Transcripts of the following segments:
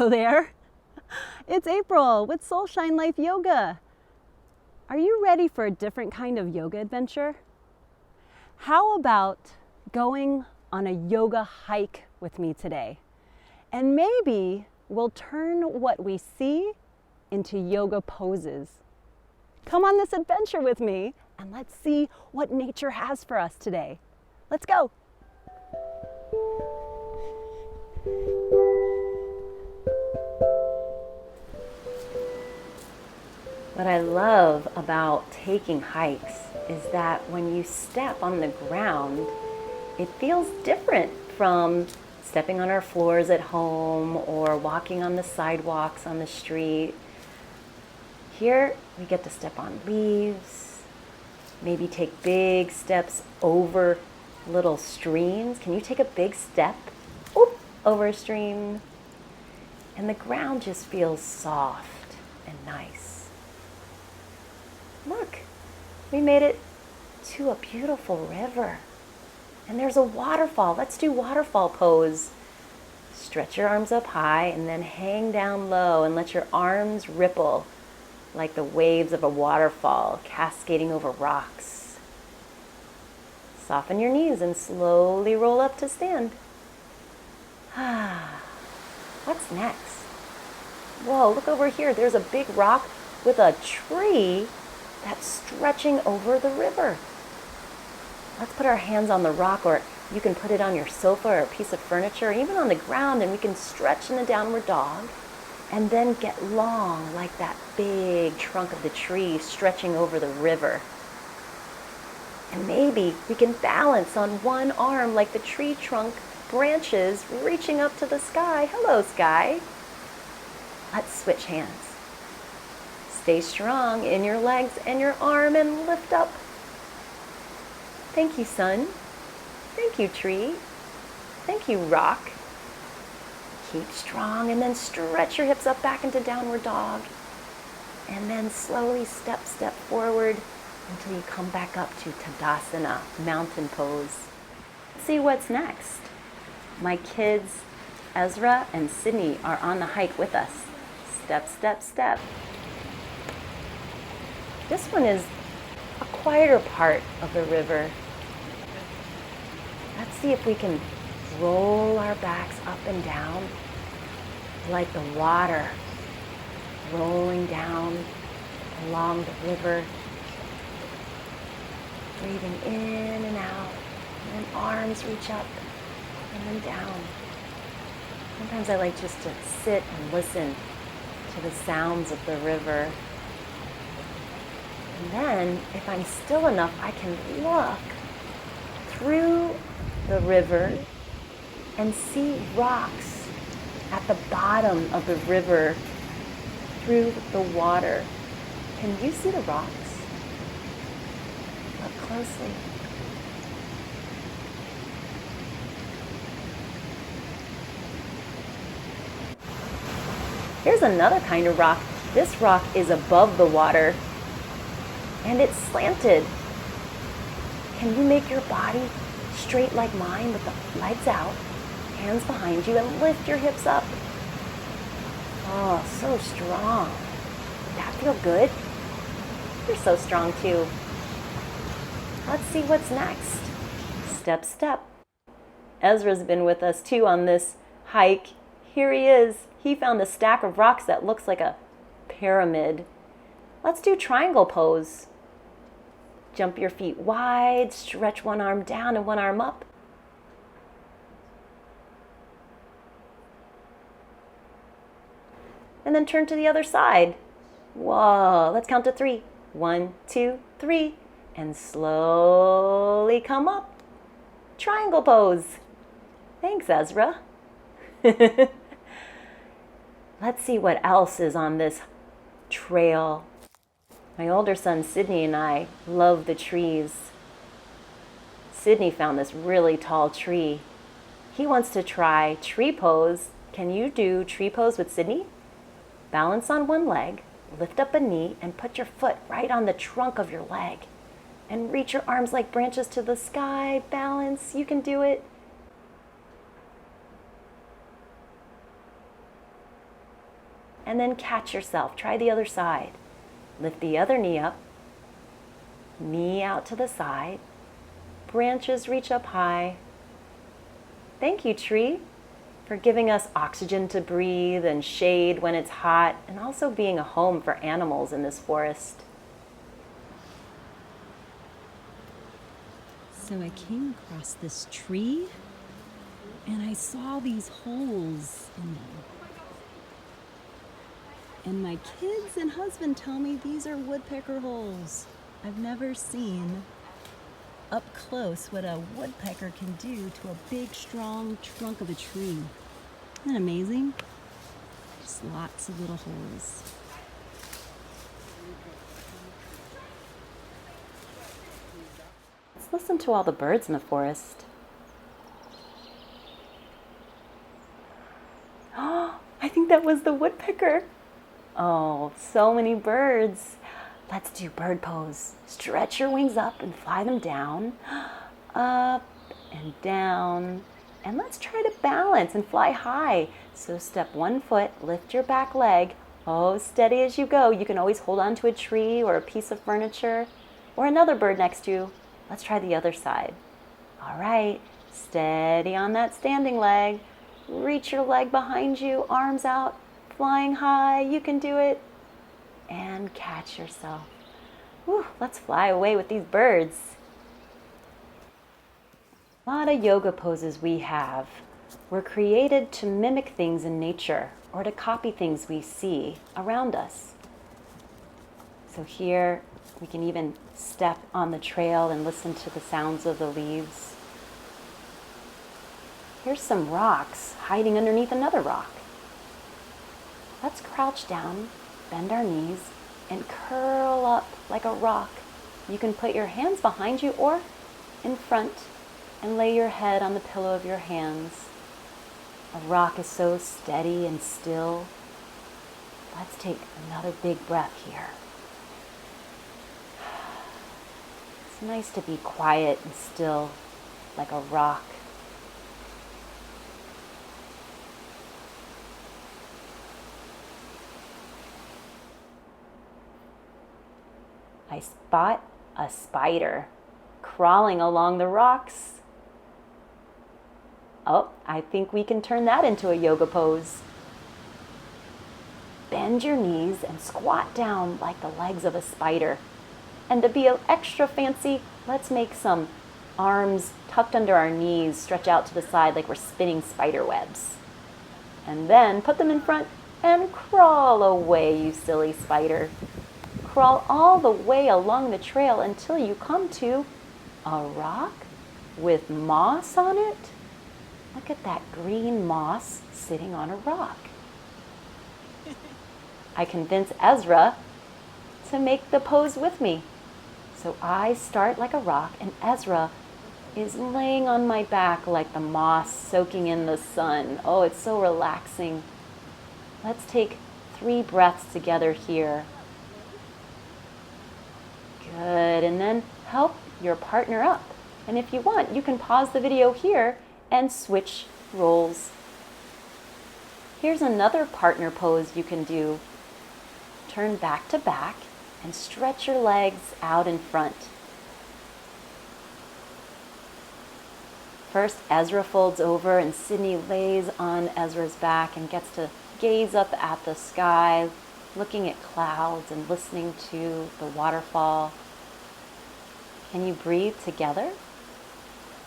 Hello there. It's April with SoulShine Life Yoga. Are you ready for a different kind of yoga adventure? How about going on a yoga hike with me today? And maybe we'll turn what we see into yoga poses. Come on this adventure with me and let's see what nature has for us today. Let's go. What I love about taking hikes is that when you step on the ground, it feels different from stepping on our floors at home or walking on the sidewalks on the street. Here, we get to step on leaves, maybe take big steps over little streams. Can you take a big step over a stream? And the ground just feels soft and nice. Look, we made it to a beautiful river. And there's a waterfall. Let's do Waterfall Pose. Stretch your arms up high and then hang down low and let your arms ripple like the waves of a waterfall cascading over rocks. Soften your knees and slowly roll up to stand. What's next? Whoa, look over here. There's a big rock with a tree that's stretching over the river. Let's put our hands on the rock, or you can put it on your sofa or a piece of furniture, or even on the ground, and we can stretch in the downward dog and then get long like that big trunk of the tree stretching over the river. And maybe we can balance on one arm like the tree trunk branches reaching up to the sky. Hello, sky. Let's switch hands. Stay strong in your legs and your arm and lift up. Thank you, sun. Thank you, tree. Thank you, rock. Keep strong and then stretch your hips up back into downward dog. And then slowly step forward until you come back up to Tadasana, mountain pose. See what's next. My kids, Ezra and Sydney, are on the hike with us. Step, step, step. This one is a quieter part of the river. Let's see if we can roll our backs up and down like the water rolling down along the river. Breathing in and out, and then arms reach up and then down. Sometimes I like just to sit and listen to the sounds of the river. And then, if I'm still enough, I can look through the river and see rocks at the bottom of the river through the water. Can you see the rocks? Look closely. Here's another kind of rock. This rock is above the water and it's slanted. Can you make your body straight like mine with the legs out, hands behind you, and lift your hips up? Oh, so strong. Did that feel good? You're so strong too. Let's see what's next. Step, step. Ezra's been with us too on this hike. Here he is. He found a stack of rocks that looks like a pyramid. Let's do triangle pose. Jump your feet wide, stretch one arm down and one arm up. And then turn to the other side. Whoa, let's count to 3. 1, 2, 3. And slowly come up. Triangle pose. Thanks, Ezra. Let's see what else is on this trail. My older son, Sydney, and I love the trees. Sydney found this really tall tree. He wants to try tree pose. Can you do tree pose with Sydney? Balance on one leg, lift up a knee, and put your foot right on the trunk of your leg. And reach your arms like branches to the sky. Balance. You can do it. and then catch yourself. Try the other side. Lift the other knee up, knee out to the side, branches reach up high. Thank you, tree, for giving us oxygen to breathe and shade when it's hot, and also being a home for animals in this forest. So I came across this tree and I saw these holes in them. And my kids and husband tell me these are woodpecker holes. I've never seen up close what a woodpecker can do to a big, strong trunk of a tree. Isn't that amazing? Just lots of little holes. Let's listen to all the birds in the forest. Oh, I think that was the woodpecker. Oh, so many birds. Let's do bird pose. Stretch your wings up and fly them down, up and down. And let's try to balance and fly high. So step one foot, lift your back leg. Oh, steady as you go. You can always hold on to a tree or a piece of furniture or another bird next to you. Let's try the other side. All right, steady on that standing leg. Reach your leg behind you, arms out, flying high. You can do it. And catch yourself. Whew, let's fly away with these birds. A lot of yoga poses we have were created to mimic things in nature or to copy things we see around us. So here we can even step on the trail and listen to the sounds of the leaves. Here's some rocks hiding underneath another rock. Let's crouch down, bend our knees, and curl up like a rock. You can put your hands behind you or in front and lay your head on the pillow of your hands. A rock is so steady and still. Let's take another big breath here. It's nice to be quiet and still like a rock. I spot a spider crawling along the rocks. Oh, I think we can turn that into a yoga pose. Bend your knees and squat down like the legs of a spider. And to be extra fancy, let's make some arms tucked under our knees, stretch out to the side like we're spinning spider webs. And then put them in front and crawl away, you silly spider. Crawl all the way along the trail until you come to a rock with moss on it. Look at that green moss sitting on a rock. I convince Ezra to make the pose with me. So I start like a rock and Ezra is laying on my back like the moss soaking in the sun. Oh, it's so relaxing. Let's take 3 breaths together here. Good, and then help your partner up. And if you want, you can pause the video here and switch roles. Here's another partner pose you can do. Turn back to back and stretch your legs out in front. First, Ezra folds over and Sydney lays on Ezra's back and gets to gaze up at the sky, looking at clouds and listening to the waterfall. Can you breathe together?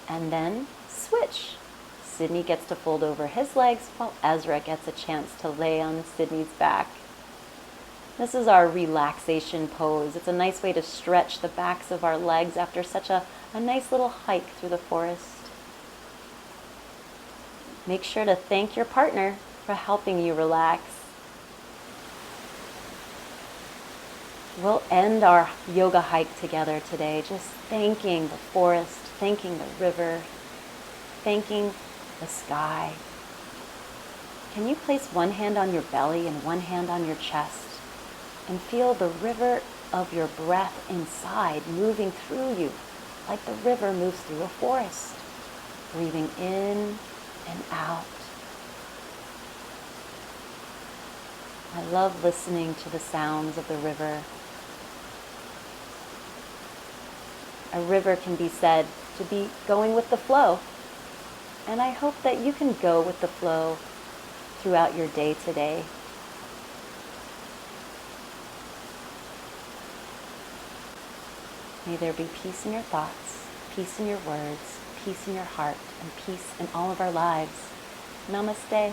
And then switch. Sydney gets to fold over his legs while Ezra gets a chance to lay on Sydney's back. This is our relaxation pose. It's a nice way to stretch the backs of our legs after such a nice little hike through the forest. Make sure to thank your partner for helping you relax. We'll end our yoga hike together today, just thanking the forest, thanking the river, thanking the sky. Can you place one hand on your belly and one hand on your chest and feel the river of your breath inside moving through you like the river moves through a forest, breathing in and out. I love listening to the sounds of the river. A river can be said to be going with the flow. And I hope that you can go with the flow throughout your day today. May there be peace in your thoughts, peace in your words, peace in your heart, and peace in all of our lives. Namaste.